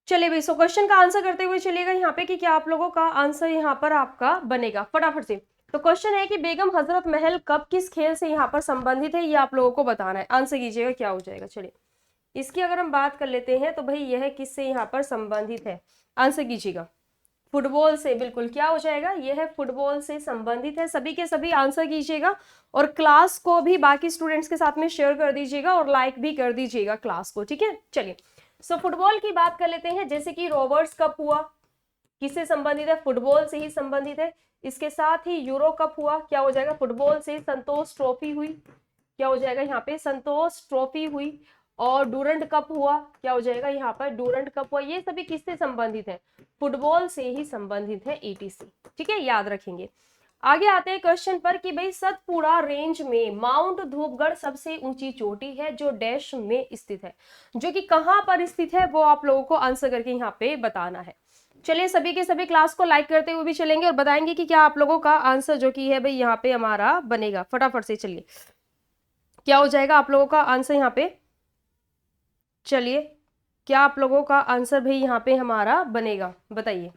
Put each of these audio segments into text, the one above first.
चलिए भाई, so question का आंसर करते हुए चलिएगा यहाँ पे कि क्या आप लोगों का आंसर यहाँ पर आपका बनेगा फटाफट से। तो क्वेश्चन है कि बेगम हजरत महल कब किस खेल से यहाँ पर संबंधित है, ये आप लोगों को बताना है। आंसर कीजिएगा क्या हो जाएगा। चलिए इसकी अगर हम बात कर लेते हैं तो भाई यह किससे यहाँ पर संबंधित है, आंसर कीजिएगा। फुटबॉल से, बिल्कुल क्या हो जाएगा, यह है फुटबॉल से संबंधित है। सभी के सभी आंसर कीजिएगा और क्लास को भी बाकी स्टूडेंट्स के साथ में शेयर कर दीजिएगा और लाइक भी कर दीजिएगा क्लास को, ठीक है। चलिए सो फुटबॉल की बात कर लेते हैं, जैसे कि रोबर्ट्स कप हुआ, किससे संबंधित है, फुटबॉल से ही संबंधित है। इसके साथ ही यूरो कप हुआ, क्या हो जाएगा, फुटबॉल से। संतोष ट्रॉफी हुई, क्या हो जाएगा यहाँ पे, संतोष ट्रॉफी हुई। और डूरंड कप हुआ, क्या हो जाएगा यहाँ पर, डूरंड कप हुआ। ये सभी किससे संबंधित है, फुटबॉल से ही संबंधित है, ETC, ठीक है, याद रखेंगे। आगे आते हैं क्वेश्चन पर कि भाई सतपुड़ा रेंज में माउंट धूपगढ़ सबसे ऊंची चोटी है जो डैश में स्थित है, जो कि कहां पर स्थित है वो आप लोगों को आंसर करके यहाँ पे बताना है। चलिए सभी के सभी क्लास को लाइक करते हुए भी चलेंगे और बताएंगे कि क्या आप लोगों का आंसर जो कि है भाई यहाँ पे हमारा बनेगा। फटाफट से चलिए क्या हो जाएगा आप लोगों का आंसर यहाँ पे। चलिए क्या आप लोगों का आंसर भाई यहाँ पे हमारा बनेगा, बताइए।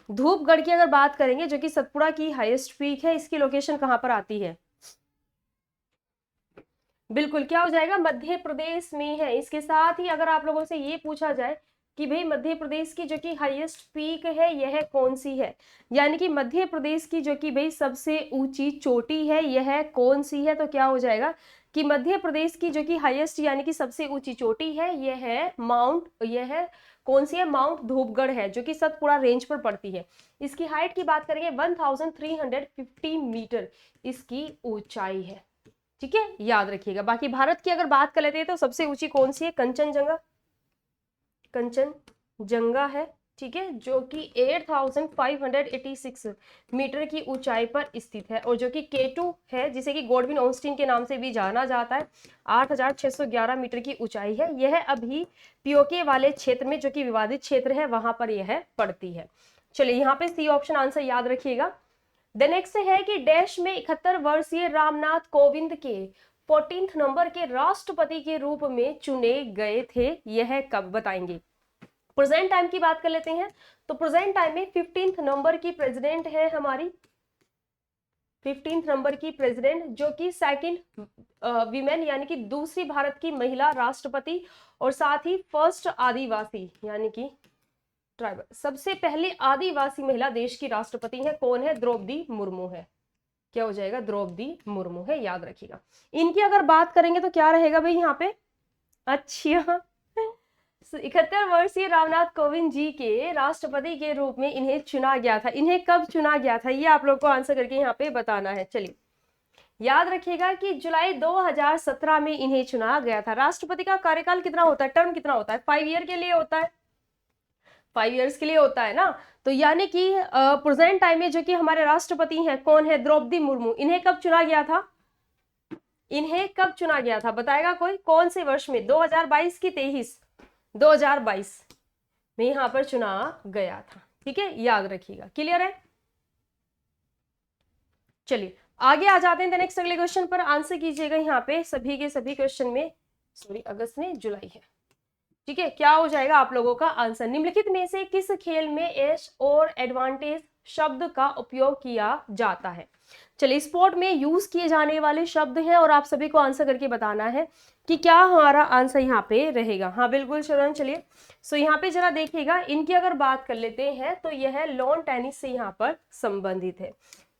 धूपगढ़ की अगर बात करेंगे जो कि सतपुड़ा की हाईएस्ट पीक है, इसकी लोकेशन कहां पर आती है, बिल्कुल क्या हो जाएगा, मध्य प्रदेश में है। इसके साथ ही अगर आप लोगों से ये पूछा जाए कि भाई मध्य प्रदेश की जो कि हाईएस्ट पीक है यह कौन सी है, यानी कि मध्य प्रदेश की जो कि भाई सबसे ऊंची चोटी है यह कौन सी है, तो क्या हो जाएगा कि मध्य प्रदेश की जो कि हाईएस्ट यानी कि सबसे ऊंची चोटी है यह है माउंट, यह है कौन सी है, माउंट धूपगढ़ है, जो कि सतपुड़ा रेंज पर पड़ती है। इसकी हाइट की बात करेंगे 1350 मीटर इसकी ऊंचाई है, ठीक है, याद रखिएगा। बाकी भारत की अगर बात कर लेते हैं तो सबसे ऊंची कौन सी है, कंचनजंगा, कंचनजंगा है, ठीक है, जो कि 8586 मीटर की ऊंचाई पर स्थित है। और जो कि K2 है, जिसे कि गॉडविन ऑस्टिन के नाम से भी जाना जाता है, 8611 मीटर की ऊंचाई है। यह अभी पीओके वाले क्षेत्र में, जो कि विवादित क्षेत्र है, वहां पर यह पड़ती है। चलिए यहाँ पे सी ऑप्शन आंसर याद रखिएगा। द नेक्स्ट है कि डैश में 71 वर्षीय रामनाथ कोविंद के 14th नंबर के राष्ट्रपति के रूप में चुने गए थे, यह कब, बताएंगे। प्रेजेंट टाइम की बात कर लेते हैं तो प्रेजेंट टाइम में 15th नंबर की प्रेसिडेंट है हमारी, 15th नंबर की प्रेसिडेंट, जो कि सेकंड वीमेन यानी कि दूसरी भारत की महिला राष्ट्रपति, और साथ ही फर्स्ट आदिवासी यानी कि ट्राइबल, सबसे पहले आदिवासी महिला देश की राष्ट्रपति है, कौन है, द्रौपदी मुर्मू है, क्या हो जाएगा, द्रौपदी मुर्मू है, याद रखिएगा। इनकी अगर बात करेंगे तो क्या रहेगा भाई यहाँ पे, अच्छा 71 वर्षीय रामनाथ कोविंद जी के राष्ट्रपति के रूप में इन्हें चुना गया था। इन्हें कब चुना गया था ये आप लोग को आंसर करके यहाँ पे बताना है। चलिए याद रखिएगा कि जुलाई 2017 में इन्हें चुना गया था। राष्ट्रपति का कार्यकाल कितना होता है, टर्म कितना होता है, 5 ईयर के लिए होता है, 5 इयर्स के लिए होता है ना। तो यानी कि प्रेजेंट टाइम में जो कि हमारे राष्ट्रपति हैं कौन है, द्रौपदी मुर्मू। इन्हें कब चुना गया था, इन्हें कब चुना गया था, बताएगा कोई, कौन से वर्ष में, 2022 की 23, 2022 में यहां पर चुना गया था, ठीक है, याद रखिएगा। क्लियर है। चलिए आगे आ जाते हैं नेक्स्ट अगले क्वेश्चन पर, आंसर कीजिएगा यहाँ पे सभी के सभी क्वेश्चन में, सॉरी अगस्त में जुलाई है, ठीक है, क्या हो जाएगा आप लोगों का आंसर। निम्नलिखित में से किस खेल में एज और एडवांटेज शब्द का उपयोग किया जाता है। चलिए स्पोर्ट में यूज किए जाने वाले शब्द हैं और आप सभी को आंसर करके बताना है कि क्या हमारा आंसर यहाँ पे रहेगा। हाँ बिल्कुल चरण, चलिए सो यहाँ पे जरा देखिएगा, इनकी अगर बात कर लेते हैं तो यह लॉन टेनिस से यहाँ पर संबंधित है,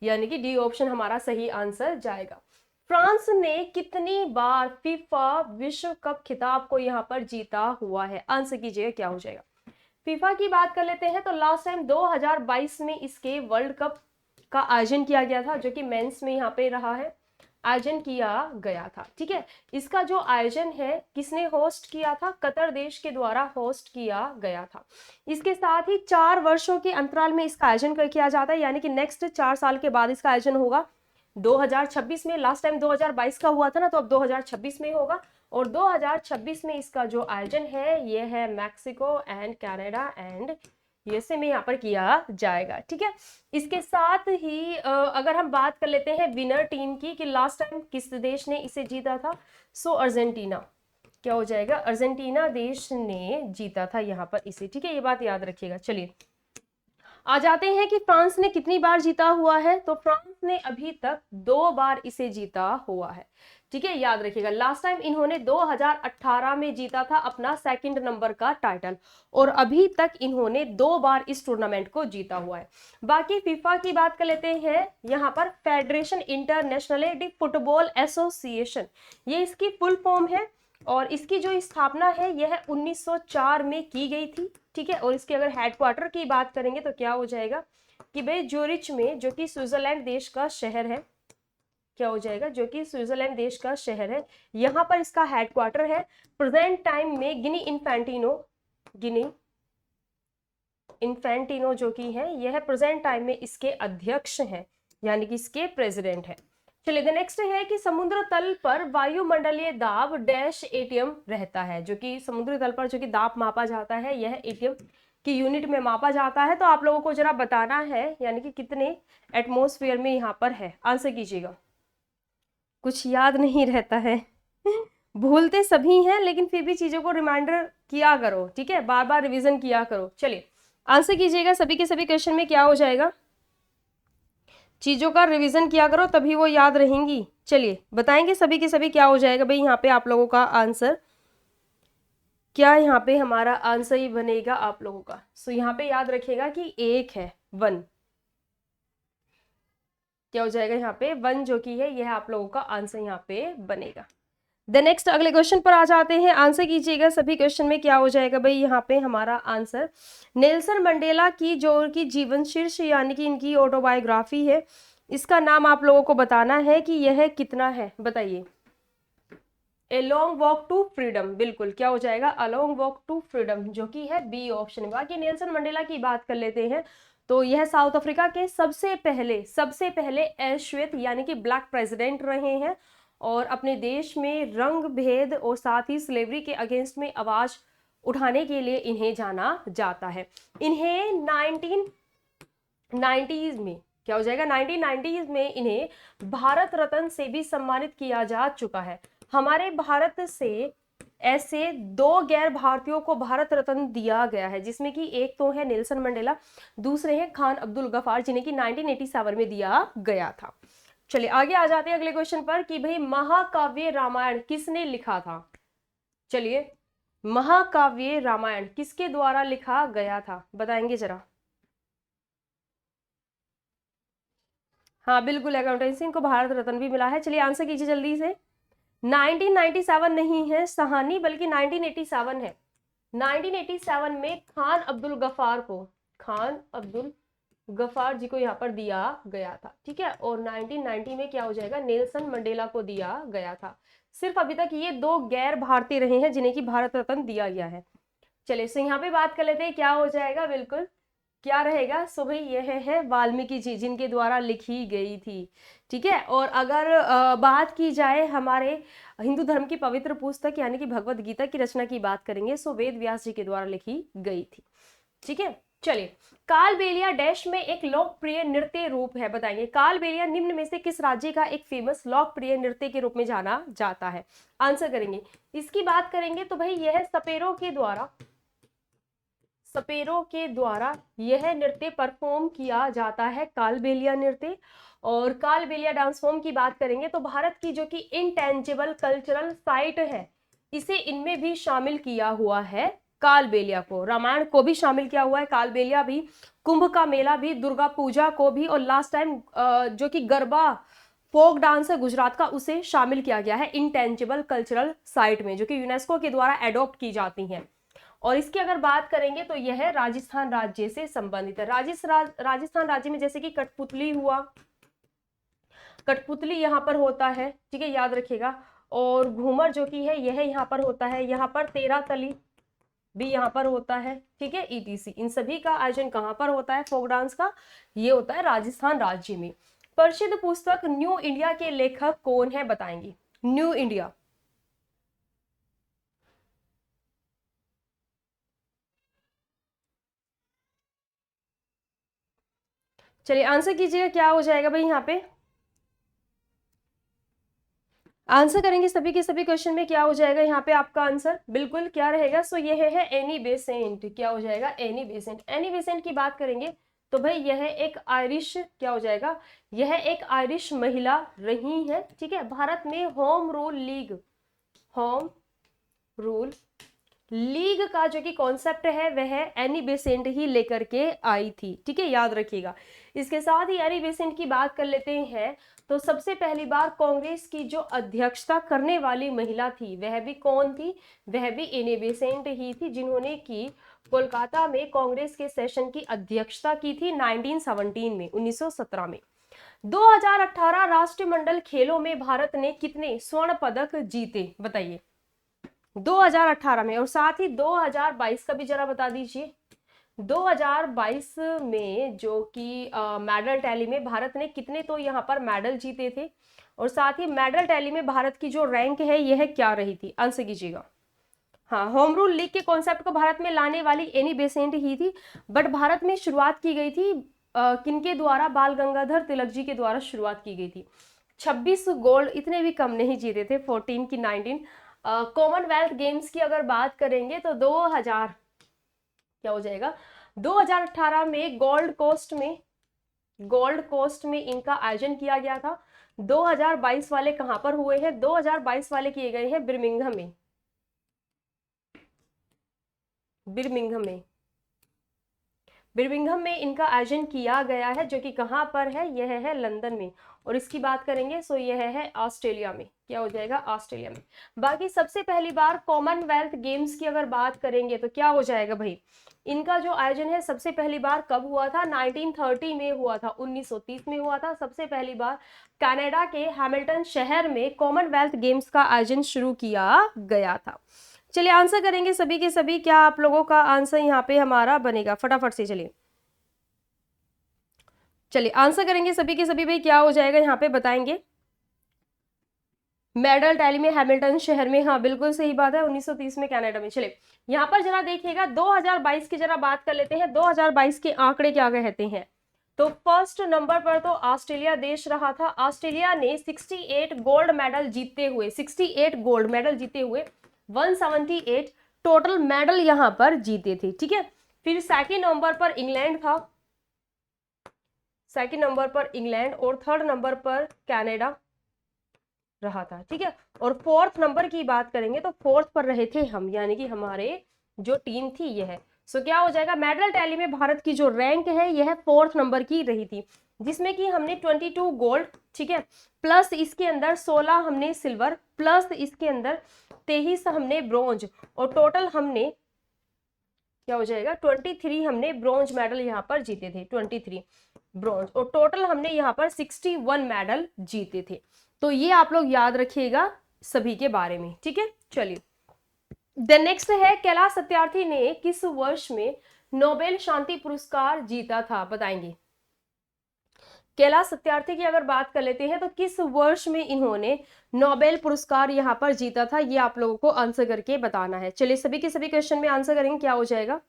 यानी कि डी ऑप्शन हमारा सही आंसर जाएगा। फ्रांस ने कितनी बार फीफा विश्व कप खिताब को यहाँ पर जीता हुआ है, आंसर कीजिएगा क्या हो जाएगा। फीफा की बात कर लेते हैं तो लास्ट टाइम 2022 में इसके वर्ल्ड कप का आयोजन किया गया था, जो कि मेंस में यहाँ पे रहा है, आयोजन किया गया था, ठीक है। इसका जो आयोजन है किसने होस्ट किया था, कतर देश के द्वारा होस्ट किया गया था। इसके साथ ही 4 वर्षों के अंतराल में इसका आयोजन किया जाता है, यानी कि नेक्स्ट 4 साल के बाद इसका आयोजन होगा 2026 में। लास्ट टाइम 2022 का हुआ था ना, तो अब 2026 में होगा। और 2026 में इसका जो आयोजन है ये है Mexico and Canada and USA में यहाँ पर किया जाएगा, ठीक है। इसके साथ ही अगर हम बात कर लेते हैं विनर टीम की कि लास्ट टाइम किस देश ने इसे जीता था, सो अर्जेंटीना, क्या हो जाएगा, अर्जेंटीना देश ने जीता था यहाँ पर इसे, ठीक है, ये बात याद रखिएगा। चलिए आ जाते हैं कि फ्रांस ने कितनी बार जीता हुआ है, तो फ्रांस ने अभी तक 2 बार इसे जीता हुआ है, ठीक है, याद रखिएगा। लास्ट टाइम इन्होंने 2018 में जीता था अपना सेकंड नंबर का टाइटल, और अभी तक इन्होंने 2 बार इस टूर्नामेंट को जीता हुआ है। बाकी फीफा की बात कर लेते हैं, यहाँ पर federation international D football association, ये इसकी फुल फॉर्म है, और इसकी जो स्थापना है यह 1904 में की गई थी, ठीक है। और इसके अगर हेडक्वार्टर की बात करेंगे तो क्या हो जाएगा कि भाई ज्यूरिच में, जो कि स्विट्जरलैंड देश का शहर है, क्या हो जाएगा, जो कि स्विट्जरलैंड देश का शहर है, यहाँ पर इसका हेडक्वार्टर है। प्रेजेंट टाइम में गिनी इन्फेंटिनो जो कि है, यह प्रेजेंट टाइम में इसके अध्यक्ष हैं, यानी कि इसके प्रेसिडेंट है। चलिए द नेक्स्ट है कि समुद्र तल पर वायुमंडलीय दाब डैश एटीएम रहता है, जो कि समुद्री तल पर जो कि दाब मापा जाता है, यह एटीएम की यूनिट में मापा जाता है। तो आप लोगों को जरा बताना है, यानी कि कितने एटमॉस्फेयर में यहाँ पर है, आंसर कीजिएगा। कुछ याद नहीं रहता है भूलते सभी हैं, लेकिन फिर भी चीजों को रिमाइंडर किया करो, ठीक है, बार बार रिवीजन किया करो। चलिए आंसर कीजिएगा, सभी के सभी क्वेश्चन में क्या हो जाएगा, चीजों का रिवीजन किया करो तभी वो याद रहेंगी। चलिए बताएंगे सभी के सभी क्या हो जाएगा भाई यहाँ पे आप लोगों का आंसर, क्या यहाँ पे हमारा आंसर ही बनेगा आप लोगों का। सो यहाँ पे याद रखिएगा कि एक है 1, क्या हो जाएगा यहाँ पे 1 जो कि है, यह आप लोगों का आंसर यहाँ पे बनेगा। द नेक्स्ट अगले क्वेश्चन पर आ जाते हैं, आंसर कीजिएगा सभी क्वेश्चन में क्या हो जाएगा भाई यहाँ पे हमारा आंसर। नेल्सन मंडेला की जो कि जीवन शीर्ष यानी कि इनकी ऑटोबायोग्राफी है, इसका नाम आप लोगों को बताना है कि यह कितना है, बताइए। A long walk to freedom, बिल्कुल क्या हो जाएगा, a long walk to freedom, जो कि है बी ऑप्शन। बाकी नेल्सन मंडेला की बात कर लेते हैं, तो यह साउथ अफ्रीका के सबसे पहले अश्वेत यानी कि ब्लैक प्रेसिडेंट रहे हैं, और अपने देश में रंग भेद और साथ ही स्लेवरी के अगेंस्ट में आवाज उठाने के लिए इन्हें जाना जाता है। इन्हें 1990s में, क्या हो जाएगा, 1990s में इन्हें भारत रत्न से भी सम्मानित किया जा चुका है। हमारे भारत से ऐसे 2 गैर भारतीयों को भारत रत्न दिया गया है, जिसमें कि एक तो है नेल्सन मंडेला, दूसरे हैं खान अब्दुल गफार, जिन्हें कि 1987 में दिया गया था। चलिए आगे आ जाते हैं अगले क्वेश्चन पर कि भाई महाकाव्य रामायण किसने लिखा था। चलिए महाकाव्य रामायण किसके द्वारा लिखा गया था, बताएंगे जरा। हाँ बिल्कुल, अकाउंटेंसी इनको भारत रत्न भी मिला है। चलिए आंसर कीजिए जल्दी से। 1997 नहीं है सहानी, बल्कि 1987 है। 1987 में खान अब्दुल गफार जी को यहाँ पर दिया गया था, ठीक है। और 1990 में क्या हो जाएगा, नेल्सन मंडेला को दिया गया था। सिर्फ अभी तक ये 2 गैर भारतीय रहे हैं जिन्हें की भारत रत्न दिया गया है। चलिए सो यहाँ पे बात कर लेते हैं क्या हो जाएगा, बिल्कुल क्या रहेगा। सो भाई यह है वाल्मीकि जी, जिनके द्वारा लिखी गई थी, ठीक है। और अगर बात की जाए हमारे हिंदू धर्म की पवित्र पुस्तक यानी कि भगवत गीता की रचना की बात करेंगे, सो वेद व्यास जी के द्वारा लिखी गई थी, ठीक है। चलिए कालबेलिया डैश में एक लोकप्रिय नृत्य रूप है, बताइए। कालबेलिया निम्न में से किस राज्य का एक फेमस लोकप्रिय नृत्य के रूप में जाना जाता है, आंसर करेंगे। इसकी बात करेंगे तो भाई यह सपेरों के द्वारा यह नृत्य परफॉर्म किया जाता है, कालबेलिया नृत्य। और कालबेलिया डांस फॉर्म की बात करेंगे तो भारत की जो कि इंटेंजिबल कल्चरल साइट है, इसे इनमें भी शामिल किया हुआ है। कालबेलिया को, रामायण को भी शामिल किया हुआ है, कालबेलिया भी, कुंभ का मेला भी, दुर्गा पूजा को भी, और लास्ट टाइम जो कि गरबा फोक डांस है गुजरात का, उसे शामिल किया गया है इंटेंजिबल कल्चरल साइट में, जो कि यूनेस्को के द्वारा एडॉप्ट की जाती हैं। और इसकी अगर बात करेंगे तो यह राजस्थान राज्य से संबंधित है। राजस्थान राज्य में जैसे कि कठपुतली हुआ, कठपुतली यहाँ पर होता है, ठीक है, याद रखिएगा। और घूमर जो कि है यह यहाँ पर होता है, यहाँ पर तेरह तली भी यहाँ पर होता है, ठीक है, ईटीसी। इन सभी का आयोजन कहाँ पर होता है फोक डांस का, ये होता है राजस्थान राज्य में। प्रसिद्ध पुस्तक न्यू इंडिया के लेखक कौन है, बताएंगे। न्यू इंडिया, चलिए आंसर कीजिएगा क्या हो जाएगा भाई यहाँ पे। आंसर करेंगे सभी के सभी क्वेश्चन में, क्या हो जाएगा यहाँ पे आपका आंसर, बिल्कुल क्या रहेगा, सो ये है एनी बेसेंट, क्या हो जाएगा एनी बेसेंट। एनी बेसेंट की बात करेंगे तो भाई यह एक आयरिश, क्या हो जाएगा, यह एक आयरिश महिला रही है, ठीक है। भारत में होम रूल लीग का जो कि कॉन्सेप्ट है वह एनी बेसेंट ही लेकर के आई थी, ठीक है, याद रखिएगा। इसके साथ ही एनी बेसेंट की बात कर लेते हैं, तो सबसे पहली बार कांग्रेस की जो अध्यक्षता करने वाली महिला थी वह भी कौन थी, वह भी एनी बेसेंट ही थी, जिन्होंने की कोलकाता में कांग्रेस के सेशन की अध्यक्षता की थी 1917 में, 1917 में। 2018 राष्ट्रमंडल खेलों में भारत ने कितने स्वर्ण पदक जीते, बताइए 2018 में, और साथ ही 2022 का भी जरा बता दीजिए। 2022 में जो कि मेडल टैली में भारत ने कितने तो यहाँ पर मेडल जीते थे, और साथ ही मेडल टैली में भारत की जो रैंक है यह क्या रही थी, आंसर कीजिएगा। हाँ, होम रूल लीग के कॉन्सेप्ट को भारत में लाने वाली एनी बेसेंट ही थी, बट भारत में शुरुआत की गई थी किनके द्वारा, बाल गंगाधर तिलक जी के द्वारा शुरुआत की गई थी। 26 गोल्ड, इतने भी कम नहीं जीते थे, 14 की 19। कॉमनवेल्थ गेम्स की अगर बात करेंगे तो 2000 क्या हो जाएगा, 2018 में गोल्ड कोस्ट में इनका आयोजन किया गया था। 2022 वाले कहां पर हुए हैं, 2022 वाले किए गए हैं बिर्मिंघम में, बिर्मिंघम में इनका आयोजन किया गया है, जो कि कहां पर है, यह है लंदन में। और इसकी बात करेंगे सो यह है ऑस्ट्रेलिया में, क्या हो जाएगा ऑस्ट्रेलिया में। बाकी सबसे पहली बार कॉमनवेल्थ गेम्स की अगर बात करेंगे तो क्या हो जाएगा भाई, इनका जो आयोजन है सबसे पहली बार कब हुआ था, 1930 में हुआ था, 1930 में हुआ था सबसे पहली बार। कनाडा के हैमिल्टन शहर में कॉमनवेल्थ गेम्स का आयोजन शुरू किया गया था। चलिए आंसर करेंगे सभी के सभी, क्या आप लोगों का आंसर यहाँ पे हमारा बनेगा, फटाफट से चलिए आंसर करेंगे सभी के सभी भाई, क्या हो जाएगा यहाँ पे बताएंगे। मेडल टैली में हैमिल्टन शहर में, हाँ बिल्कुल सही बात है, 1930 में कनाडा में। चलिए यहाँ पर जरा देखिएगा 2022 की जरा बात कर लेते हैं, 2022 के आंकड़े क्या कहते हैं। तो फर्स्ट नंबर पर तो ऑस्ट्रेलिया देश रहा था। ऑस्ट्रेलिया ने 68 गोल्ड मेडल जीतते हुए 178 टोटल मेडल यहाँ पर जीते थे, ठीक है। फिर सेकंड नंबर पर इंग्लैंड था, और थर्ड नंबर पर कनाडा रहा था, ठीक है। और फोर्थ नंबर की बात करेंगे तो फोर्थ पर रहे थे हम, यानी कि हमारे जो टीम थी यह है। सो क्या हो जाएगा, मेडल टैली में भारत की जो रैंक है यह फोर्थ नंबर की रही थी, जिसमें कि हमने 22 गोल्ड, ठीक है, प्लस इसके अंदर 16 हमने सिल्वर, प्लस इसके अंदर 23 हमने ब्रॉन्ज, और टोटल हमने क्या हो जाएगा 23 हमने ब्रॉन्ज मेडल यहाँ पर जीते थे, 23 ब्रॉन्ज, और टोटल हमने यहाँ पर 61 मेडल जीते थे। तो ये आप लोग याद रखिएगा सभी के बारे में, ठीक है। चलिए द नेक्स्ट है, कैलाश सत्यार्थी ने किस वर्ष में नोबेल शांति पुरस्कार जीता था, बताएंगे। कैलाश सत्यार्थी की अगर बात कर लेते हैं तो किस वर्ष में इन्होंने नोबेल पुरस्कार यहाँ पर जीता था, ये आप लोगों को आंसर करके बताना है। चलिए सभी के सभी क्वेश्चन में आंसर करेंगे, क्या हो जाएगा,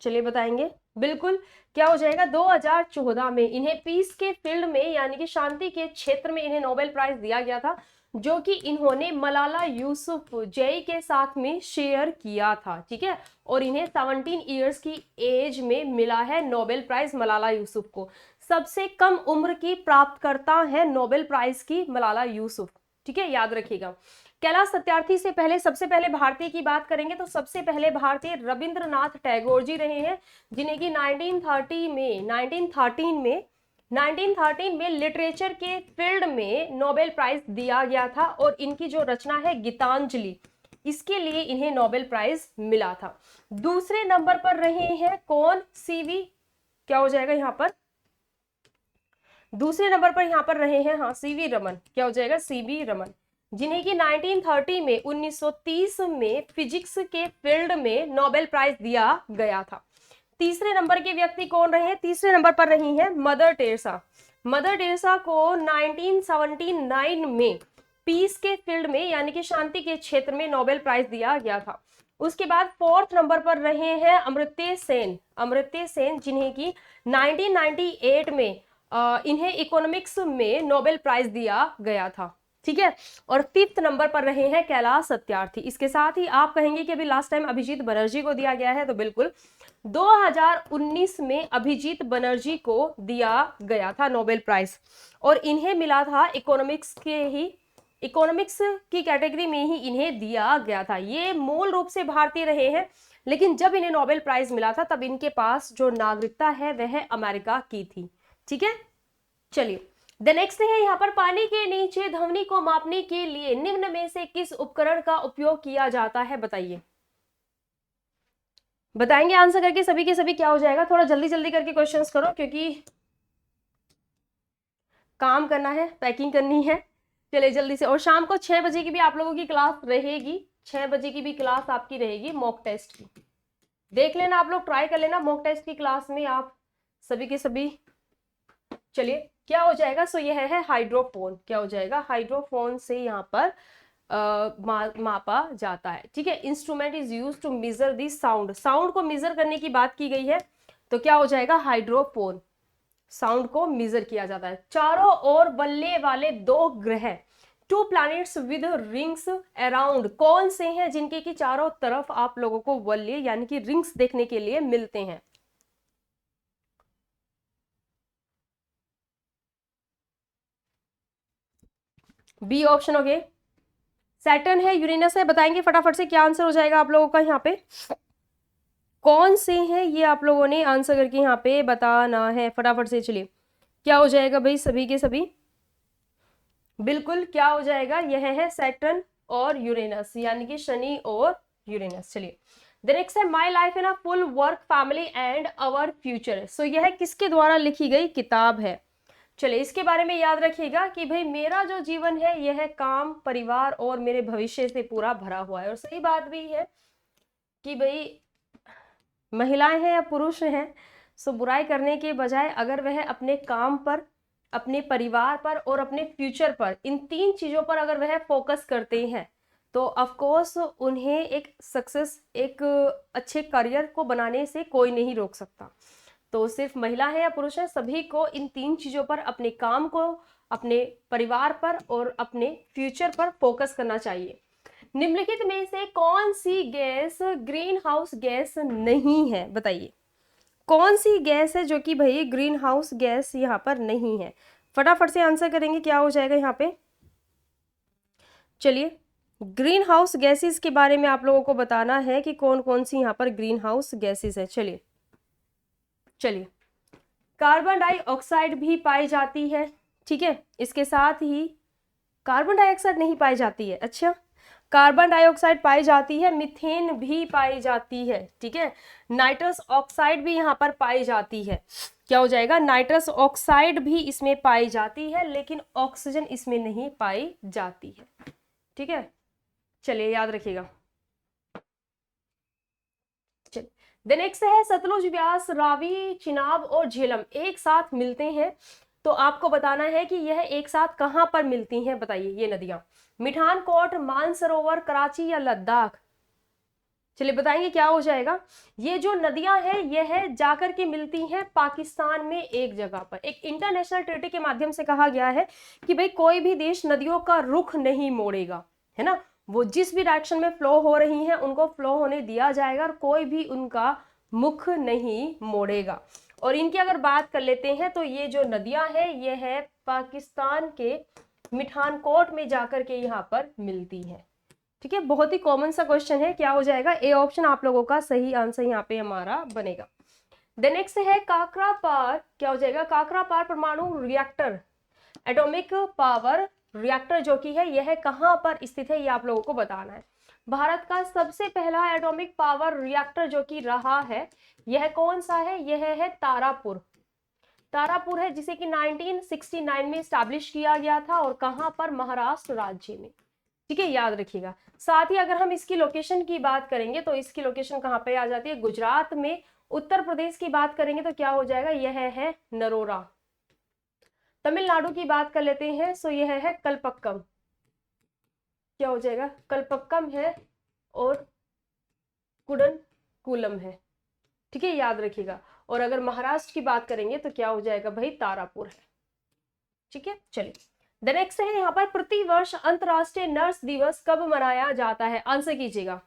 चलिए बताएंगे, बिल्कुल क्या हो जाएगा, 2014 में इन्हें पीस के फील्ड में, यानी कि शांति के क्षेत्र में इन्हें नोबेल प्राइज दिया गया था, जो कि इन्होंने मलाला यूसुफजई के साथ में शेयर किया था, ठीक है। और इन्हें 17 इयर्स की एज में मिला है नोबेल प्राइज मलाला यूसुफ को। सबसे कम उम्र की प्राप्तकर्ता है नोबेल प्राइज की मलाला यूसुफ, ठीक है, याद रखिएगा। कैलाश सत्यार्थी से पहले सबसे पहले भारतीय की बात करेंगे तो सबसे पहले भारतीय रविंद्रनाथ टैगोर जी रहे हैं, जिन्हें कि 1913 में लिटरेचर के फील्ड में नोबेल प्राइज दिया गया था, और इनकी जो रचना है गीतांजलि, इसके लिए इन्हें नोबेल प्राइज मिला था। दूसरे नंबर पर रहे हैं कौन, सीवी, क्या हो जाएगा यहाँ पर, दूसरे नंबर पर यहाँ पर रहे हैं, हाँ सीवी रमन, क्या हो जाएगा सीवी रमन, जिन्हें कि 1930 में फिजिक्स के फील्ड में नोबेल प्राइज दिया गया था। तीसरे नंबर के व्यक्ति कौन रहे हैं, तीसरे नंबर पर रही हैं मदर टेरेसा। मदर टेरेसा को 1979 में पीस के फील्ड में, यानी कि शांति के क्षेत्र में नोबेल प्राइज दिया गया था। उसके बाद फोर्थ नंबर पर रहे हैं अमर्त्य सेन, जिन्हें कि 1998 में इन्हें इकोनॉमिक्स में नोबेल प्राइज दिया गया था, ठीक है। और 5th नंबर पर रहे हैं कैलाश सत्यार्थी। इसके साथ ही आप कहेंगे कि अभी लास्ट टाइम अभिजीत बनर्जी को दिया गया है, तो बिल्कुल 2019 में अभिजीत बनर्जी को दिया गया था नोबेल प्राइज, और इन्हें मिला था इकोनॉमिक्स की कैटेगरी में ही इन्हें दिया गया था। ये मूल रूप से भारतीय रहे हैं, लेकिन जब इन्हें नोबेल प्राइज मिला था तब इनके पास जो नागरिकता है वह अमेरिका की थी, ठीक है। चलिए द नेक्स्ट है यहाँ पर, पानी के नीचे ध्वनि को मापने के लिए निम्न में से किस उपकरण का उपयोग किया जाता है, बताइए। बताएंगे आंसर करके सभी के सभी, क्या हो जाएगा। थोड़ा जल्दी जल्दी करके क्वेश्चंस करो क्योंकि काम करना है, पैकिंग करनी है। चलिए जल्दी से। और शाम को 6 बजे की भी आप लोगों की क्लास रहेगी, 6 बजे की भी क्लास आपकी रहेगी मॉक टेस्ट की। देख लेना आप लोग, ट्राई कर लेना मॉक टेस्ट की क्लास में आप सभी के सभी। चलिए क्या हो जाएगा, सो यह है हाइड्रोफोन। क्या हो जाएगा, हाइड्रोफोन से यहाँ पर मापा जाता है, ठीक है। Instrument is use to measure the sound, sound को मेजर करने की बात की गई है, तो क्या हो जाएगा, हाइड्रोफोन। साउंड को मेजर किया जाता है। चारों ओर बल्ले वाले 2 ग्रह, 2 प्लैनेट्स विद रिंग्स अराउंड, कौन से हैं जिनके की चारों तरफ आप लोगों को बल्ले यानी कि रिंग्स देखने के लिए मिलते हैं। बी ऑप्शन हो गए, सैटर्न है, यूरेनस है। बताएंगे फटाफट से क्या आंसर हो जाएगा आप लोगों का यहाँ पे, कौन से हैं ये आप लोगों ने आंसर करके यहाँ पे बताना है फटाफट से। चलिए क्या हो जाएगा भाई सभी के सभी, बिल्कुल क्या हो जाएगा, यह है सैटर्न और यूरेनस, यानी कि शनि और यूरेनस। चलिए द नेक्स्ट है, my life in a full work family and our future. So यह किसके द्वारा लिखी गई किताब है। चलिए इसके बारे में याद रखिएगा कि भाई मेरा जो जीवन है यह काम, परिवार और मेरे भविष्य से पूरा भरा हुआ है। और सही बात भी है कि भाई महिलाएं हैं या पुरुष हैं, सो बुराई करने के बजाय अगर वह अपने काम पर, अपने परिवार पर और अपने फ्यूचर पर, इन 3 चीजों पर अगर वह फोकस करते हैं तो ऑफ कोर्स उन्हें एक सक्सेस, एक अच्छे करियर को बनाने से कोई नहीं रोक सकता। तो सिर्फ महिला है या पुरुष है, सभी को इन 3 चीजों पर, अपने काम को, अपने परिवार पर और अपने फ्यूचर पर फोकस करना चाहिए। निम्नलिखित में से कौन सी गैस ग्रीन हाउस गैस नहीं है, बताइए। कौन सी गैस है जो कि भाई ग्रीन हाउस गैस यहाँ पर नहीं है। फटाफट से आंसर करेंगे, क्या हो जाएगा यहाँ पे। चलिए ग्रीन हाउस गैसेस के बारे में आप लोगों को बताना है कि कौन कौन सी यहाँ पर ग्रीन हाउस गैसेस है। चलिए कार्बन डाइऑक्साइड भी पाई जाती है, ठीक है। इसके साथ ही कार्बन डाइऑक्साइड नहीं पाई जाती है, अच्छा कार्बन डाइऑक्साइड पाई जाती है, मीथेन भी पाई जाती है, ठीक है। नाइट्रस ऑक्साइड भी यहाँ पर पाई जाती है। क्या हो जाएगा, नाइट्रस ऑक्साइड भी इसमें पाई जाती है, लेकिन ऑक्सीजन इसमें नहीं पाई जाती है, ठीक है। चलिए याद रखिएगा। द नेक्स्ट है, सतलुज, व्यास, रावी, चिनाब और झेलम एक साथ मिलते हैं, तो आपको बताना है कि यह एक साथ कहां पर मिलती हैं, बताइए। ये नदियां मिठानकोट, मानसरोवर, कराची या लद्दाख। चलिए बताएंगे क्या हो जाएगा। ये जो नदियां हैं यह जाकर के मिलती हैं पाकिस्तान में एक जगह पर। एक इंटरनेशनल ट्रीटी के माध्यम से कहा गया है कि भाई कोई भी देश नदियों का रुख नहीं मोड़ेगा, है ना। वो जिस भी डायरेक्शन में फ्लो हो रही हैं उनको फ्लो होने दिया जाएगा और कोई भी उनका मुख नहीं मोड़ेगा। और इनकी अगर बात कर लेते हैं तो ये जो नदियां हैं ये है पाकिस्तान के मिठानकोट में जाकर के यहाँ पर मिलती है, ठीक है। बहुत ही कॉमन सा क्वेश्चन है, क्या हो जाएगा, ए ऑप्शन आप लोगों का सही आंसर यहाँ पे हमारा बनेगा। द नेक्स्ट है काकरापार, क्या हो जाएगा, काकरापार परमाणु रिएक्टर, एटॉमिक पावर रिएक्टर जो कि है यह कहां पर स्थित है, ये आप लोगों को बताना है। भारत का सबसे पहला एटॉमिक पावर रिएक्टर जो कि रहा है यह कौन सा है, यह है तारापुर। तारापुर है जिसे कि 1969 में स्टैब्लिश किया गया था, और कहां पर, महाराष्ट्र राज्य में, ठीक है, याद रखिएगा। साथ ही अगर हम इसकी लोकेशन की बात करेंगे तो इसकी लोकेशन कहां पे आ जाती है, गुजरात में। उत्तर प्रदेश की बात करेंगे तो क्या हो जाएगा, यह है नरोरा। तमिलनाडु की बात कर लेते हैं, सो यह है कलपक्कम। क्या हो जाएगा, कलपक्कम है और कुडनकुलम है, ठीक है, याद रखिएगा। और अगर महाराष्ट्र की बात करेंगे तो क्या हो जाएगा भाई, तारापुर है। ठीक है, चलिए द नेक्स्ट है यहाँ पर, प्रतिवर्ष अंतरराष्ट्रीय नर्स दिवस कब मनाया जाता है? आंसर कीजिएगा।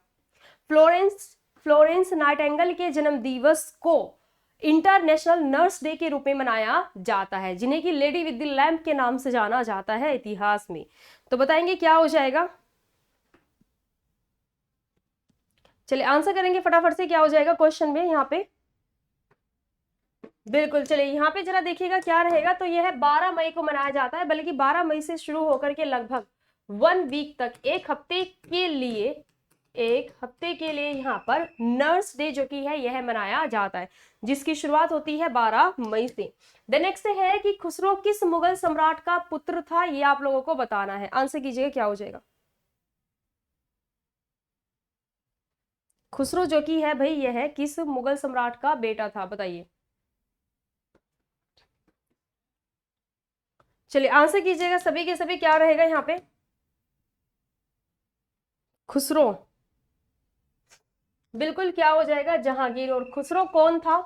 फ्लोरेंस फ्लोरेंस नाइटिंगेल के जन्म दिवस को इंटरनेशनल नर्स डे के रूप में मनाया जाता है, जिन्हें की लेडी विद द लैम्प के नाम से जाना जाता है इतिहास में। तो बताएंगे क्या हो जाएगा? चलिए आंसर करेंगे फटाफट से, क्या हो जाएगा क्वेश्चन में यहाँ पे? बिल्कुल, चलिए यहाँ पे जरा देखिएगा क्या रहेगा। तो यह 12 मई को मनाया जाता है, बल्कि 12 मई से शुरू होकर के लगभग 1 वीक तक, एक हफ्ते के लिए यहाँ पर नर्स डे जो कि है यह मनाया जाता है, जिसकी शुरुआत होती है 12 मई से। द नेक्स्ट है कि खुसरो किस मुगल सम्राट का पुत्र था? ये आप लोगों को बताना है। आंसर कीजिएगा क्या हो जाएगा? खुसरो जो कि है भाई यह किस मुगल सम्राट का बेटा था? बताइए। चलिए आंसर कीजिएगा सभी के सभी, क्या रहेगा यहाँ पे? खुसरो। बिल्कुल, क्या हो जाएगा? जहांगीर। और खुसरो कौन था?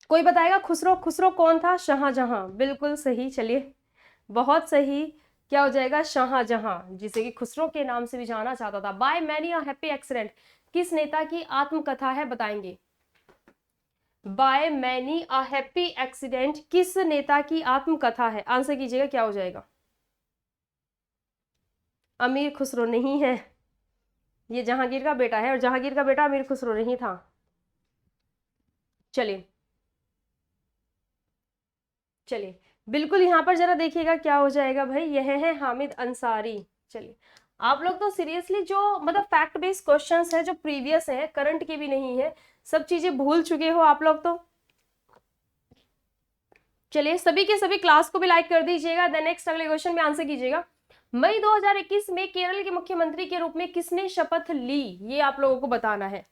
कोई बताएगा खुसरो, खुसरो कौन था? शाहजहां। बिल्कुल सही, चलिए बहुत सही। क्या हो जाएगा? शाहजहां, जिसे कि खुसरो के नाम से भी जाना जाता था। By many a happy accident किस नेता की आत्मकथा है? बताएंगे। By many a happy accident किस नेता की आत्मकथा है? आंसर कीजिएगा क्या हो जाएगा? अमीर खुसरो नहीं है, ये जहांगीर का बेटा है, और जहांगीर का बेटा अमीर खुसरो नहीं था। चलिए चलिए बिल्कुल, यहाँ पर जरा देखिएगा क्या हो जाएगा भाई, यह है हामिद अंसारी। चलिए आप लोग तो सीरियसली जो मतलब फैक्ट बेस्ड क्वेश्चंस है जो प्रीवियस है, करंट के भी नहीं है, सब चीजें भूल चुके हो आप लोग तो। चलिए सभी के सभी क्लास को भी लाइक कर दीजिएगा। द नेक्स्ट अगले क्वेश्चन में आंसर कीजिएगा। मई 2021 में केरल के मुख्यमंत्री के रूप में किसने शपथ ली? ये आप लोगों को बताना है।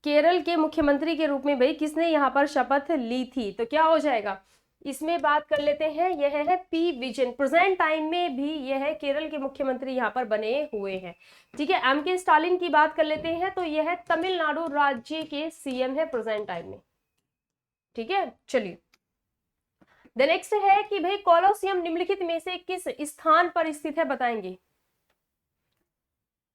केरल के मुख्यमंत्री के रूप में भाई किसने यहाँ पर शपथ ली थी? तो क्या हो जाएगा? इसमें बात कर लेते हैं, यह है पी विजन। प्रेजेंट टाइम में भी यह है केरल के मुख्यमंत्री यहाँ पर बने हुए हैं। ठीक है, एम के स्टालिन की बात कर लेते हैं, तो यह तमिलनाडु राज्य के सीएम है प्रेजेंट टाइम में। ठीक है, चलिए द नेक्स्ट है कि भाई कोलोसियम निम्नलिखित में से किस स्थान पर स्थित है? बताएंगे।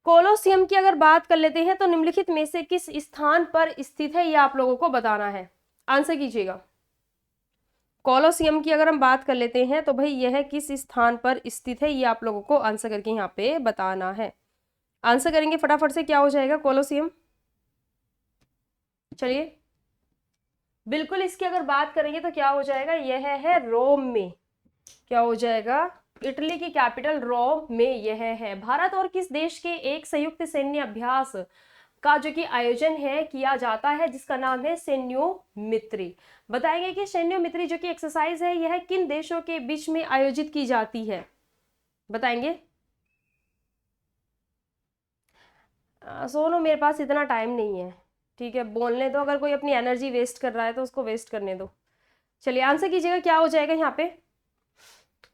कोलोसियम की अगर बात कर लेते हैं तो निम्नलिखित में से किस स्थान पर स्थित है, ये आप लोगों को बताना है। आंसर कीजिएगा। कोलोसियम की अगर हम बात कर लेते हैं तो भाई यह किस स्थान पर स्थित है, ये आप लोगों को आंसर करके यहाँ पे बताना है। आंसर करेंगे फटाफट से, क्या हो जाएगा कोलोसियम? चलिए बिल्कुल, इसकी अगर बात करेंगे तो क्या हो जाएगा? यह है रोम में। क्या हो जाएगा? इटली की कैपिटल रोम में यह है। भारत और किस देश के एक संयुक्त सैन्य अभ्यास का जो कि आयोजन है किया जाता है, जिसका नाम है सैन्योमित्री? बताएंगे कि सैन्योमित्री जो कि एक्सरसाइज है यह किन देशों के बीच में आयोजित की जाती है? बताएंगे। सोनू मेरे पास इतना टाइम नहीं है, ठीक है, बोलने दो। अगर कोई अपनी एनर्जी वेस्ट कर रहा है तो उसको वेस्ट करने दो। चलिए आंसर कीजिएगा क्या हो जाएगा यहाँ पे?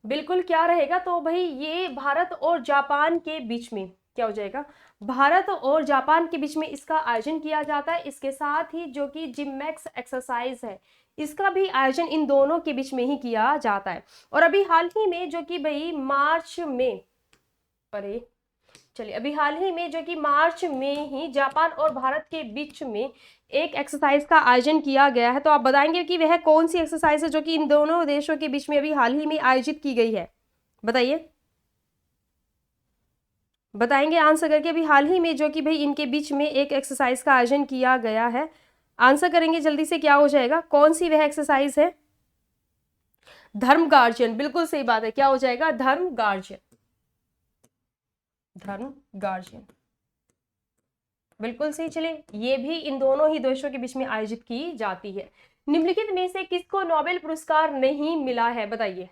बिल्कुल, क्या रहेगा? तो भाई ये भारत और जापान के बीच में क्या हो जाएगा? भारत और जापान के बीच में इसका आयोजन किया जाता है। इसके साथ ही जो कि जिमैक्स एक्सरसाइज है, इसका भी आयोजन इन दोनों के बीच में ही किया जाता है। और अभी हाल ही में जो कि भाई मार्च में, अरे चलिए अभी हाल ही में जो कि मार्च में ही जापान और भारत के बीच में एक एक्सरसाइज का आयोजन किया गया है। तो आप बताएंगे कि वह कौन सी एक्सरसाइज है जो कि इन दोनों देशों के बीच में अभी हाल ही में आयोजित की गई है? बताइए, बताएंगे आंसर करके। अभी हाल ही में जो कि भाई इनके बीच में एक एक्सरसाइज का आयोजन किया गया है, आंसर करेंगे जल्दी से, क्या हो जाएगा? कौन सी वह एक्सरसाइज है? धर्म गार्जियन। बिल्कुल सही बात है, क्या हो जाएगा? धर्म गार्जियन। धर्म गार्जियन, बिल्कुल सही। चलिए ये भी इन दोनों ही देशों के बीच में आयोजित की जाती है। निम्नलिखित में से किसको नोबेल पुरस्कार नहीं मिला है? बताइए।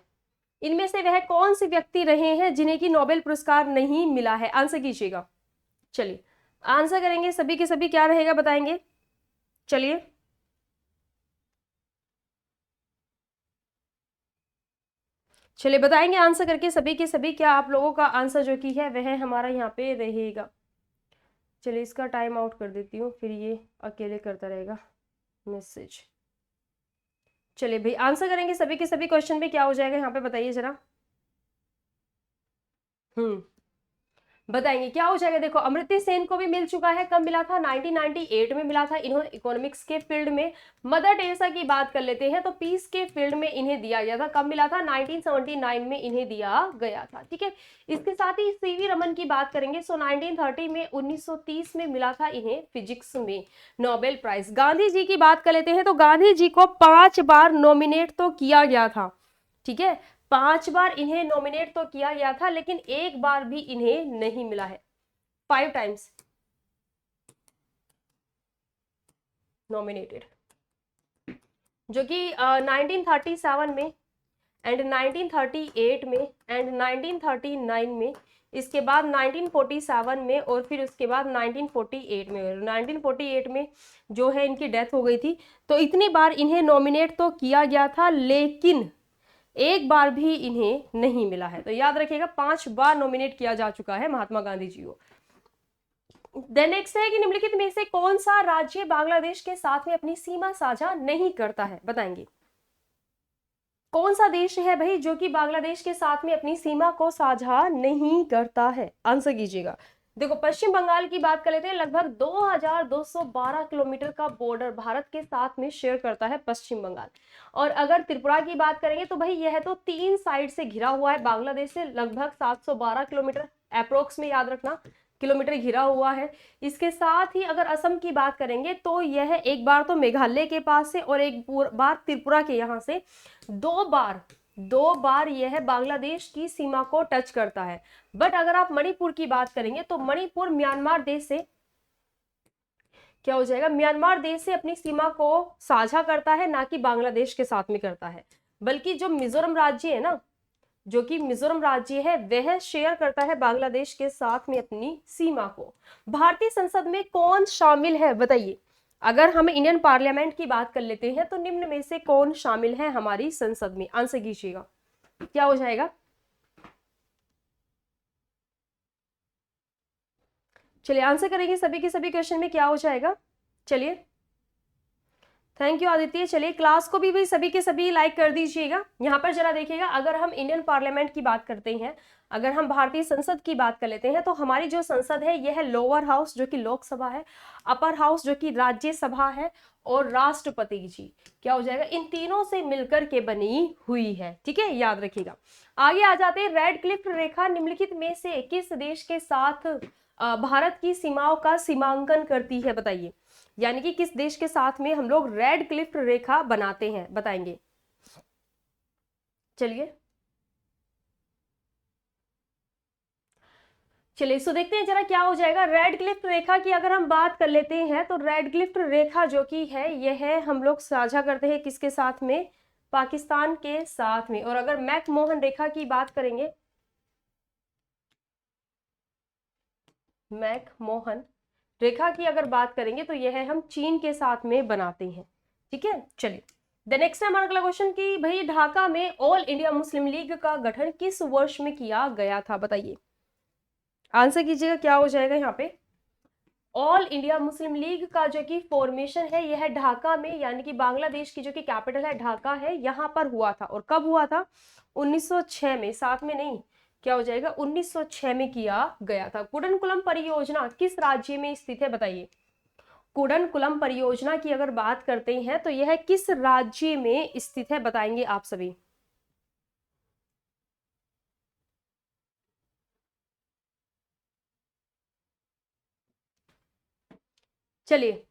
इनमें से वह कौन से व्यक्ति रहे हैं जिन्हें की नोबेल पुरस्कार नहीं मिला है? आंसर कीजिएगा। चलिए आंसर करेंगे सभी के सभी, क्या रहेगा बताएंगे। चलिए चलिए बताएंगे आंसर करके सभी के सभी, क्या आप लोगों का आंसर जो की है वह हमारा यहाँ पे रहेगा। चलिए इसका टाइम आउट कर देती हूँ, फिर ये अकेले करता रहेगा मैसेज। चलिए भाई आंसर करेंगे सभी के सभी क्वेश्चन पे, क्या हो जाएगा यहाँ पे बताइए जरा। बताएंगे क्या हो जाएगा। देखो अमर्त्य सेन को भी मिल चुका है, कब मिला था 1998 में मिला था। इन्होंने इकोनॉमिक्स के फील्ड में, मदर टेरेसा की बात कर लेते हैं तो पीस के फील्ड में इन्हें दिया गया था, कब मिला था 1979 में इन्हें दिया गया था। ठीक है, इसके साथ ही सीवी रमन की बात करेंगे, सो 1930 में 1930 में मिला था इन्हें फिजिक्स में नोबेल प्राइज। गांधी जी की बात कर लेते हैं तो गांधी जी को 5 बार नॉमिनेट तो किया गया था। ठीक है, 5 बार इन्हें नॉमिनेट तो किया गया था, लेकिन एक बार भी इन्हें नहीं मिला है। 5 टाइम्स नॉमिनेटेड, जो कि 1937 में एंड 1938 में एंड 1939 में, इसके बाद 1947 में और फिर उसके बाद 1948 में। 1948 में जो है इनकी डेथ हो गई थी। तो इतनी बार इन्हें नॉमिनेट तो किया गया था, लेकिन एक बार भी इन्हें नहीं मिला है। तो याद रखिएगा 5 बार नॉमिनेट किया जा चुका है महात्मा गांधी जी को। देन नेक्स्ट है कि निम्नलिखित में से कौन सा राज्य बांग्लादेश के साथ में अपनी सीमा साझा नहीं करता है, बताएंगे। कौन सा देश है भाई जो कि बांग्लादेश के साथ में अपनी सीमा को साझा नहीं करता है, आंसर कीजिएगा। देखो पश्चिम बंगाल की बात कर लेते हैं, लगभग 2212 किलोमीटर का बॉर्डर भारत के साथ में शेयर करता है पश्चिम बंगाल। और अगर त्रिपुरा की बात करेंगे तो भाई यह तो 3 साइड से घिरा हुआ है बांग्लादेश से, लगभग 712 किलोमीटर अप्रोक्स में याद रखना किलोमीटर घिरा हुआ है। इसके साथ ही अगर असम की बात करेंगे तो यह एक बार तो मेघालय के पास से और एक बार त्रिपुरा के यहाँ से, दो बार यह बांग्लादेश की सीमा को टच करता है। बट अगर आप मणिपुर की बात करेंगे तो मणिपुर म्यांमार देश से क्या हो जाएगा, म्यांमार देश से अपनी सीमा को साझा करता है, ना कि बांग्लादेश के साथ में करता है। बल्कि जो मिजोरम राज्य है ना, जो कि मिजोरम राज्य है, वह शेयर करता है बांग्लादेश के साथ में अपनी सीमा को। भारतीय संसद में कौन शामिल है बताइए। अगर हम इंडियन पार्लियामेंट की बात कर लेते हैं तो निम्न में से कौन शामिल है हमारी संसद में, आंसर कीजिएगा क्या हो जाएगा। चलिए आंसर करेंगे सभी के सभी क्वेश्चन में, क्या हो जाएगा। चलिए थैंक यू आदित्य। चलिए क्लास को भी भाई सभी के सभी लाइक कर दीजिएगा। यहाँ पर जरा देखिएगा, अगर हम इंडियन पार्लियामेंट की बात करते हैं, अगर हम भारतीय संसद की बात कर लेते हैं तो हमारी जो संसद है यह लोअर हाउस जो कि लोकसभा है, अपर हाउस जो कि राज्यसभा है, और राष्ट्रपति जी क्या हो जाएगा, इन तीनों से मिलकर के बनी हुई है। ठीक है, याद रखिएगा। आगे आ जाते हैं, रेड क्लिफ रेखा निम्नलिखित में से किस देश के साथ भारत की सीमाओं का सीमांकन करती है, बताइए। यानी कि किस देश के साथ में हम लोग रेड क्लिफ रेखा बनाते हैं, बताएंगे। चलिए सो देखते हैं जरा क्या हो जाएगा। रेड क्लिफ रेखा की अगर हम बात कर लेते हैं तो रेड क्लिफ रेखा जो कि है यह हम लोग साझा करते हैं किसके साथ में, पाकिस्तान के साथ में। और अगर मैकमोहन रेखा की बात करेंगे, मैकमोहन रेखा की अगर बात करेंगे तो यह हम चीन के साथ में बनाते हैं। ठीक है, चलिए द नेक्स्ट है हमारा अगला क्वेश्चन कि भाई ढाका में ऑल इंडिया मुस्लिम लीग का गठन किस वर्ष में किया गया था, बताइए। आंसर कीजिएगा क्या हो जाएगा यहाँ पे। ऑल इंडिया मुस्लिम लीग का जो कि फॉर्मेशन है यह ढाका में, यानी कि बांग्लादेश की जो कि कैपिटल है ढाका है, यहाँ पर हुआ था। और कब हुआ था, 1906 में, साथ में नहीं, क्या हो जाएगा 1906 में किया गया था। कुडनकुलम परियोजना किस राज्य में स्थित है, बताइए। कुडनकुलम परियोजना की अगर बात करते हैं तो यह किस राज्य में स्थित है, बताएंगे आप सभी। चलिए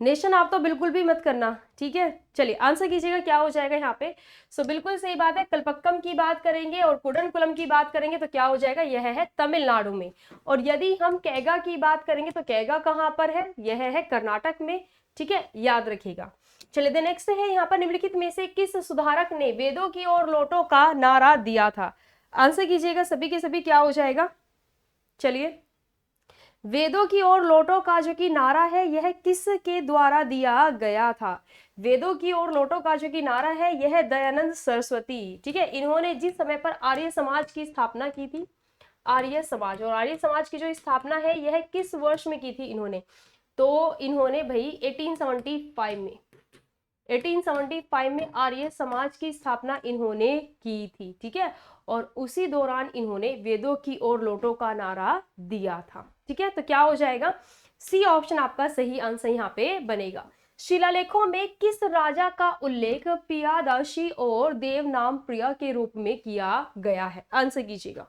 नेशन आप तो बिल्कुल भी मत करना, ठीक है। चलिए आंसर कीजिएगा क्या हो जाएगा यहाँ पे। सो बिल्कुल सही बात है, कलपक्कम की बात करेंगे और कुडनकुलम की बात करेंगे तो क्या हो जाएगा, यह है तमिलनाडु में। और यदि हम कैगा की बात करेंगे तो कैगा कहाँ पर है, यह है कर्नाटक में। ठीक है, याद रखिएगा। चलिए नेक्स्ट है यहाँ पर निम्नलिखित में से किस सुधारक ने वेदों की ओर लौटो का नारा दिया था, आंसर कीजिएगा सभी के सभी क्या हो जाएगा। चलिए वेदों की ओर लौटो का जो कि नारा है यह किसके द्वारा दिया गया था। वेदों की ओर लौटो का जो कि नारा है यह दयानंद सरस्वती, ठीक है, इन्होंने जिस समय पर आर्य समाज की स्थापना की थी, आर्य समाज। और आर्य समाज की जो स्थापना है यह किस वर्ष में की थी इन्होंने? तो इन्होंने भाई 1875 में, 1875 में आर्य समाज की स्थापना इन्होंने की थी। ठीक है, और उसी दौरान इन्होंने वेदों की ओर लौटो का नारा दिया था। ठीक है, तो क्या हो जाएगा? सी ऑप्शन आपका सही आंसर यहाँ पे बनेगा। शिलालेखों में किस राजा का उल्लेख पियादर्शी और देवनाम प्रिय के रूप में किया गया है? आंसर कीजिएगा।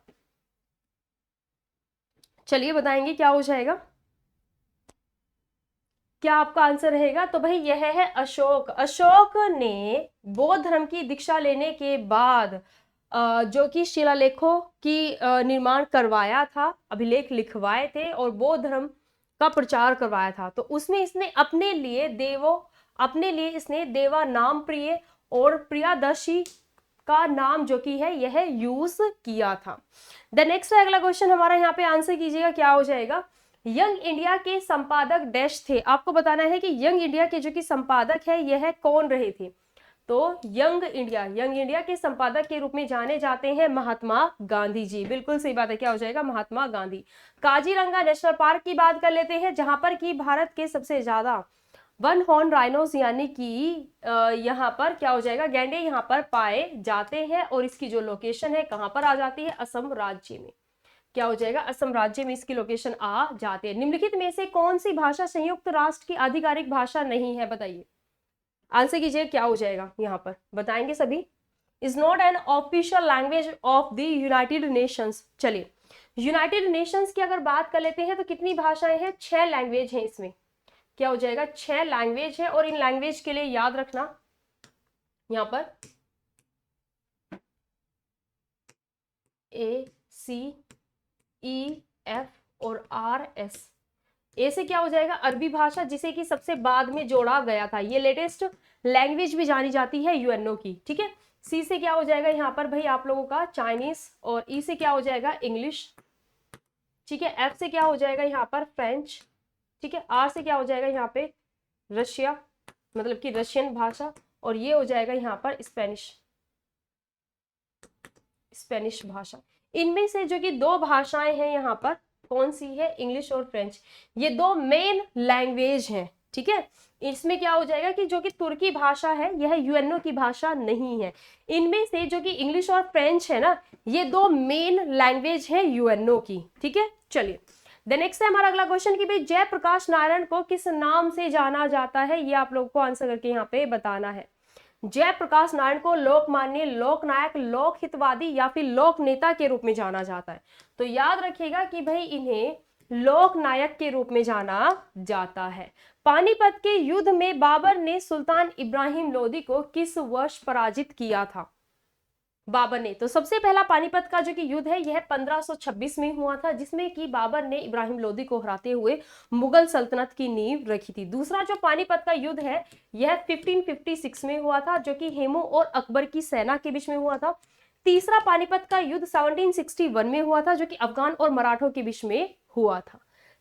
चलिए बताएंगे क्या हो जाएगा, क्या आपका आंसर रहेगा? तो भाई यह है अशोक। अशोक ने बौद्ध धर्म की दीक्षा लेने के बाद जो कि शिलालेखों की निर्माण करवाया था, अभिलेख लिखवाए थे और बौद्ध धर्म का प्रचार करवाया था। तो उसमें इसने अपने लिए इसने देवा नाम प्रिय और प्रियादर्शी का नाम जो कि है यह यूज किया था। द नेक्स्ट अगला क्वेश्चन हमारा यहाँ पे आंसर कीजिएगा, क्या हो जाएगा? यंग इंडिया के संपादक डैश थे। आपको बताना है कि यंग इंडिया के जो कि संपादक है यह कौन रहे थे। तो यंग इंडिया के संपादक के रूप में जाने जाते हैं महात्मा गांधी जी। बिल्कुल सही बात है, क्या हो जाएगा? महात्मा गांधी। काजीरंगा नेशनल पार्क की बात कर लेते हैं, जहां पर की भारत के सबसे ज्यादा वन हॉर्न राइनोस यानी कि यहाँ पर क्या हो जाएगा? गैंडे यहाँ पर पाए जाते हैं और इसकी जो लोकेशन है कहां पर आ जाती है? असम राज्य में। क्या हो जाएगा? असम राज्य में इसकी लोकेशन आ जाती है। निम्नलिखित में से कौन सी भाषा संयुक्त राष्ट्र की आधिकारिक भाषा नहीं है? बताइए, आंसर कीजिए, क्या हो जाएगा? यहाँ पर बताएंगे सभी। Is not an official language of the United Nations. चलिए, यूनाइटेड नेशंस की अगर बात कर लेते हैं तो कितनी भाषाएं हैं? 6 लैंग्वेज हैं इसमें। क्या हो जाएगा? 6 लैंग्वेज है। और इन लैंग्वेज के लिए याद रखना यहाँ पर ए सी ई एफ और आर एस। ए से क्या हो जाएगा? अरबी भाषा, जिसे कि सबसे बाद में जोड़ा गया था। ये लेटेस्ट लैंग्वेज भी जानी जाती है यूएनओ की। ठीक है, सी से क्या हो जाएगा यहाँ पर भाई आप लोगों का? चाइनीस। और ई से क्या हो जाएगा? इंग्लिश। ठीक है, एफ से क्या हो जाएगा यहाँ पर? फ्रेंच। ठीक है, आर से क्या हो जाएगा यहाँ पे? रशिया, मतलब कि रशियन भाषा। और ये हो जाएगा यहाँ पर स्पेनिश भाषा। इनमें से जो कि 2 भाषाएं हैं यहाँ पर, कौन सी है? इंग्लिश और फ्रेंच। ये 2 मेन लैंग्वेज हैं। ठीक है, इसमें क्या हो जाएगा कि जो कि तुर्की भाषा है यह यूएनओ की भाषा नहीं है। इनमें से जो कि इंग्लिश और फ्रेंच है ना, ये 2 मेन लैंग्वेज है यूएनओ की। ठीक है, चलिए द नेक्स्ट है हमारा अगला क्वेश्चन कि भाई जयप्रकाश नारायण को किस नाम से जाना जाता है? ये आप लोग को आंसर करके यहाँ पे बताना है। जयप्रकाश नारायण को लोकमान्य, लोकनायक, लोक हितवादी या फिर लोक नेता के रूप में जाना जाता है। तो याद रखिएगा कि भाई इन्हें लोकनायक के रूप में जाना जाता है। पानीपत के युद्ध में बाबर ने सुल्तान इब्राहिम लोदी को किस वर्ष पराजित किया था? बाबर ने, तो सबसे पहला पानीपत का जो कि युद्ध है यह 1526 में हुआ था, जिसमें कि बाबर ने इब्राहिम लोदी को हराते हुए मुगल सल्तनत की नींव रखी थी। दूसरा जो पानीपत का युद्ध है यह 1556 में हुआ था, जो कि हेमू और अकबर की सेना के बीच में हुआ था। तीसरा पानीपत का युद्ध 1761 में हुआ था, जो कि अफगान और मराठों के बीच में हुआ था।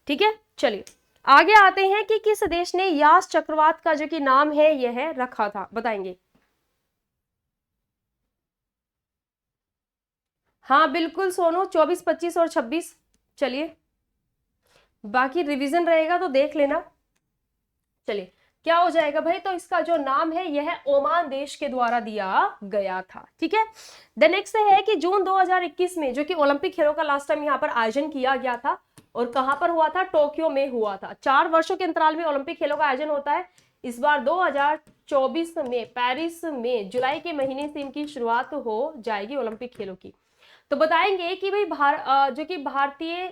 ठीक है, चलिए आगे आते हैं कि किस देश ने यास चक्रवात का जो कि नाम है यह रखा था? बताएंगे। हाँ बिल्कुल सोनू, 24, 25 और 26। चलिए, बाकी रिवीजन रहेगा तो देख लेना। चलिए, क्या हो जाएगा भाई? तो इसका जो नाम है यह ओमान देश के द्वारा दिया गया था। ठीक है, द नेक्स्ट है कि जून 2021 में जो कि ओलंपिक खेलों का लास्ट टाइम यहाँ पर आयोजन किया गया था, और कहां पर हुआ था? टोक्यो में हुआ था। 4 वर्षों के अंतराल में ओलंपिक खेलों का आयोजन होता है। इस बार 2024 में पेरिस में जुलाई के महीने से इनकी शुरुआत हो जाएगी ओलंपिक खेलों की। तो बताएंगे कि भाई जो कि भारतीय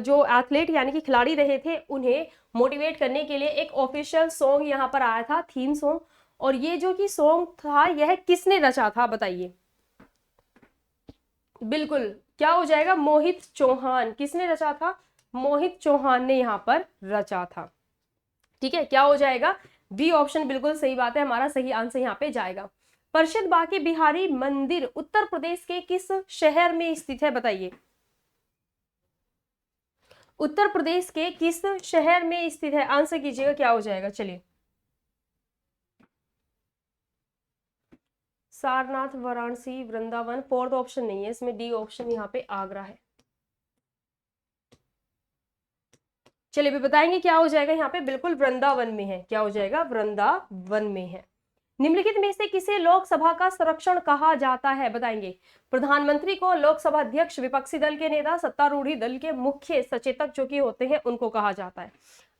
जो एथलीट यानी कि खिलाड़ी रहे थे, उन्हें मोटिवेट करने के लिए एक ऑफिशियल सॉन्ग यहाँ पर आया था, थीम सॉन्ग। और ये जो कि सॉन्ग था यह किसने रचा था? बताइए। बिल्कुल, क्या हो जाएगा? मोहित चौहान। किसने रचा था? मोहित चौहान ने यहाँ पर रचा था। ठीक है, क्या हो जाएगा? बी ऑप्शन बिल्कुल सही बात है, हमारा सही आंसर यहाँ पे जाएगा। प्रसिद्ध बांके बिहारी मंदिर उत्तर प्रदेश के किस शहर में स्थित है? बताइए। उत्तर प्रदेश के किस शहर में स्थित है? आंसर कीजिएगा, क्या हो जाएगा? चलिए, सारनाथ, वाराणसी, वृंदावन। फोर्थ ऑप्शन नहीं है इसमें, डी ऑप्शन यहाँ पे आगरा है। चलिए भी बताएंगे क्या हो जाएगा यहाँ पे, बिल्कुल वृंदावन में है। क्या हो जाएगा? वृंदावन में है। निम्नलिखित में से किसे लोकसभा का संरक्षण कहा जाता है? बताएंगे। प्रधानमंत्री को, लोकसभा अध्यक्ष, विपक्षी दल के नेता, सत्तारूढ़ी दल के मुख्य सचेतक जो कि होते हैं उनको कहा जाता है।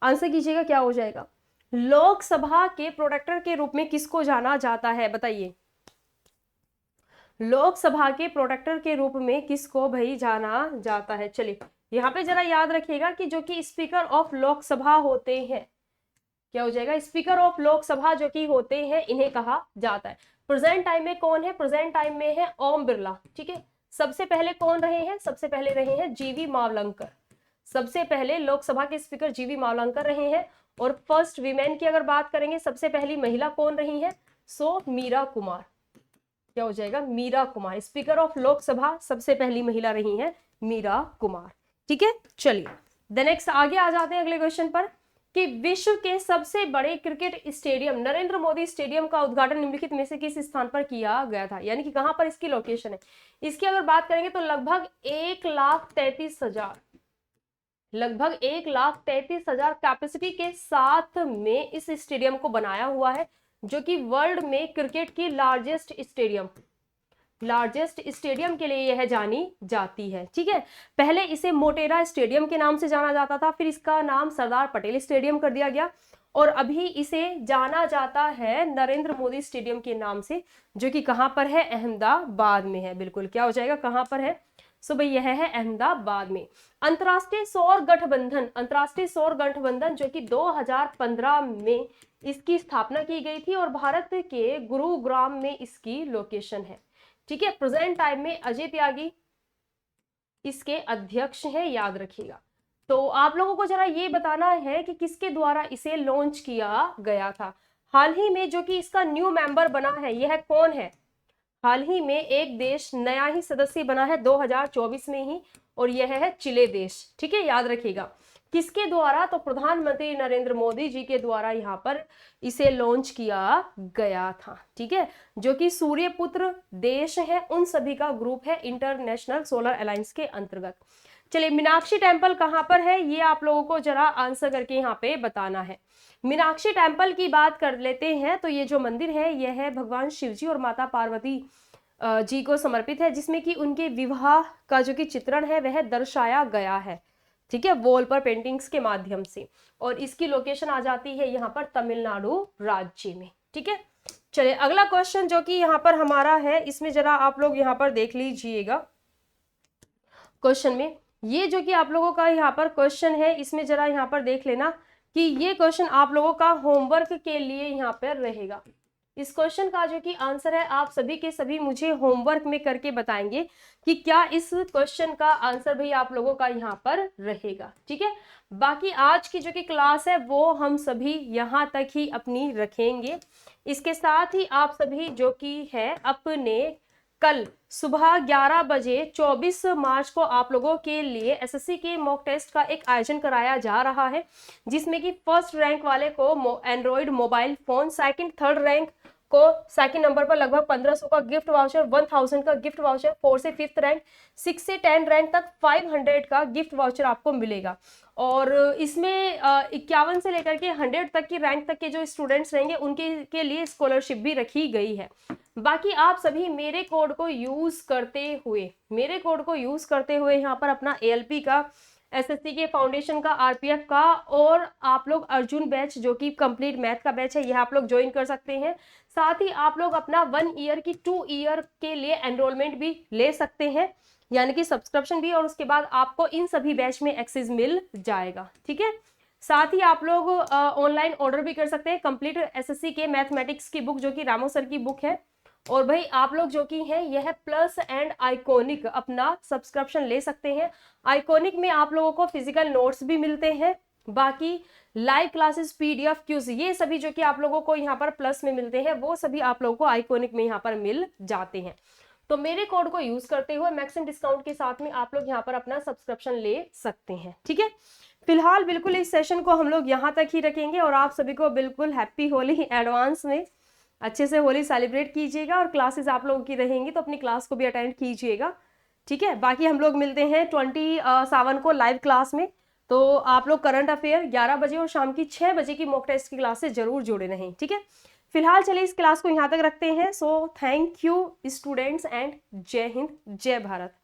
आंसर कीजिएगा क्या हो जाएगा। लोकसभा के प्रोटेक्टर के रूप में किसको जाना जाता है? बताइए। लोकसभा के प्रोटेक्टर के रूप में किसको भाई जाना जाता है? चलिए यहाँ पे जरा याद रखिएगा कि जो कि स्पीकर ऑफ लोकसभा होते हैं, क्या हो जाएगा? स्पीकर ऑफ लोकसभा जो कि होते हैं इन्हें कहा जाता है। प्रेजेंट टाइम में कौन है? प्रेजेंट टाइम में है ओम बिरला। ठीक है। सबसे पहले कौन रहे हैं? सबसे पहले रहे हैं जीवी मावलंकर। सबसे पहले लोकसभा के स्पीकर जीवी मावलंकर रहे हैं। और फर्स्ट वीमेन की अगर बात करेंगे, सबसे पहली महिला कौन रही है? सो मीरा कुमार। क्या हो जाएगा? मीरा कुमार। स्पीकर ऑफ लोकसभा सबसे पहली महिला रही है मीरा कुमार। ठीक है। चलिए द नेक्स्ट आगे आ जाते हैं अगले क्वेश्चन पर कि विश्व के सबसे बड़े cricket stadium Narendra Modi stadium का उद्घाटन निम्नलिखित में से किस स्थान पर किया गया था? यानी कि कहां पर इसकी लोकेशन है? इसकी अगर बात करेंगे तो लगभग 1,33,000 कैपेसिटी के साथ में इस स्टेडियम को बनाया हुआ है, जो कि वर्ल्ड में क्रिकेट की लार्जेस्ट स्टेडियम के लिए यह जानी जाती है। ठीक है। पहले इसे मोटेरा स्टेडियम के नाम से जाना जाता था, फिर इसका नाम सरदार पटेल स्टेडियम कर दिया गया और अभी इसे जाना जाता है नरेंद्र मोदी स्टेडियम के नाम से, जो कि कहां पर है? अहमदाबाद में है। बिल्कुल। क्या हो जाएगा? कहां पर है? सो भाई यह है अहमदाबाद में। अंतरराष्ट्रीय सौर गठबंधन जो कि 2015 में इसकी स्थापना की गई थी और भारत के गुरुग्राम में इसकी लोकेशन है। ठीक है। प्रेजेंट टाइम में अजय त्यागी इसके अध्यक्ष हैं, याद रखिएगा। तो आप लोगों को जरा ये बताना है कि किसके द्वारा इसे लॉन्च किया गया था। हाल ही में जो कि इसका न्यू मेंबर बना है, यह कौन है? हाल ही में एक देश नया ही सदस्य बना है 2024 में ही, और यह है चिले देश। ठीक है। याद रखिएगा किसके द्वारा? तो प्रधानमंत्री नरेंद्र मोदी जी के द्वारा यहाँ पर इसे लॉन्च किया गया था। ठीक है। जो कि सूर्यपुत्र देश है उन सभी का ग्रुप है इंटरनेशनल सोलर अलायंस के अंतर्गत। चलिए मीनाक्षी टेम्पल कहाँ पर है, ये आप लोगों को जरा आंसर करके यहाँ पे बताना है। मीनाक्षी टेम्पल की बात कर लेते हैं तो ये जो मंदिर है यह है भगवान शिव जी और माता पार्वती जी को समर्पित है, जिसमें कि उनके विवाह का जो कि चित्रण है वह दर्शाया गया है। ठीक है। वॉल पर पेंटिंग्स के माध्यम से, और इसकी लोकेशन आ जाती है यहाँ पर तमिलनाडु राज्य में। ठीक है। चलिए अगला क्वेश्चन जो कि यहाँ पर हमारा है, इसमें जरा आप लोग यहाँ पर देख लीजिएगा। क्वेश्चन में ये जो कि आप लोगों का यहाँ पर क्वेश्चन है, इसमें जरा यहाँ पर देख लेना कि ये क्वेश्चन आप लोगों का होमवर्क के लिए यहाँ पर रहेगा। इस क्वेश्चन का जो कि आंसर है आप सभी के सभी मुझे होमवर्क में करके बताएंगे कि क्या इस क्वेश्चन का आंसर भी आप लोगों का यहाँ पर रहेगा। ठीक है। बाकी आज की जो कि क्लास है वो हम सभी यहाँ तक ही अपनी रखेंगे। इसके साथ ही आप सभी जो कि है अपने कल सुबह 11 बजे 24 मार्च को आप लोगों के लिए एसएससी के मॉक टेस्ट का एक आयोजन कराया जा रहा है, जिसमें कि फर्स्ट रैंक वाले को Android mobile phone, second third rank को सेकंड नंबर पर लगभग 1500 का गिफ्ट वाउचर, 1000 का गिफ्ट वाउचर, 4 से 5th रैंक, 6 से 10 रैंक तक 500 का गिफ्ट वाउचर आपको मिलेगा। और इसमें 51 से लेकर के 100 तक की रैंक तक के जो स्टूडेंट्स रहेंगे उनके के लिए स्कॉलरशिप भी रखी गई है। बाकी आप सभी मेरे कोड को यूज करते हुए यहाँ पर अपना ALP का, एसएससी के फाउंडेशन का, आरपीएफ का और आप लोग अर्जुन बैच जो कि कंप्लीट मैथ का बैच है यह आप लोग ज्वाइन कर सकते हैं। साथ ही आप लोग अपना 1 ईयर की 2 ईयर के लिए एनरोलमेंट भी ले सकते हैं, यानी कि सब्सक्रिप्शन भी, और उसके बाद आपको इन सभी बैच में एक्सेस मिल जाएगा। ठीक है। साथ ही आप लोग ऑनलाइन ऑर्डर भी कर सकते हैं कंप्लीट एसएससी के मैथमेटिक्स की बुक जो कि रामो सर की बुक है। और भाई आप लोग जो कि हैं यह प्लस एंड आइकॉनिक अपना सब्सक्रिप्शन ले सकते हैं। आइकॉनिक में आप लोगों को फिजिकल नोट्स भी मिलते हैं, बाकी लाइव क्लासेस, PDF, क्यूज, ये सभी जो कि आप लोगों को यहाँ पर प्लस में मिलते हैं वो सभी आप लोगों को आइकॉनिक में यहाँ पर मिल जाते हैं। तो मेरे कोड को यूज करते हुए मैक्सिमम डिस्काउंट के साथ में आप लोग यहाँ पर अपना सब्सक्रिप्शन ले सकते हैं। ठीक है। फिलहाल बिल्कुल इस सेशन को हम लोग यहाँ तक ही रखेंगे और आप सभी को बिल्कुल हैप्पी होली एडवांस में। अच्छे से होली सेलिब्रेट कीजिएगा और क्लासेस आप लोगों की रहेंगी तो अपनी क्लास को भी अटेंड कीजिएगा। ठीक है। बाकी हम लोग मिलते हैं 27 को लाइव क्लास में। तो आप लोग करंट अफेयर 11 बजे और शाम की 6 बजे की मॉक टेस्ट की क्लास से जरूर जुड़े रहें, ठीक है। फिलहाल चलिए इस क्लास को यहाँ तक रखते हैं। So thank you students and जय हिंद जय भारत।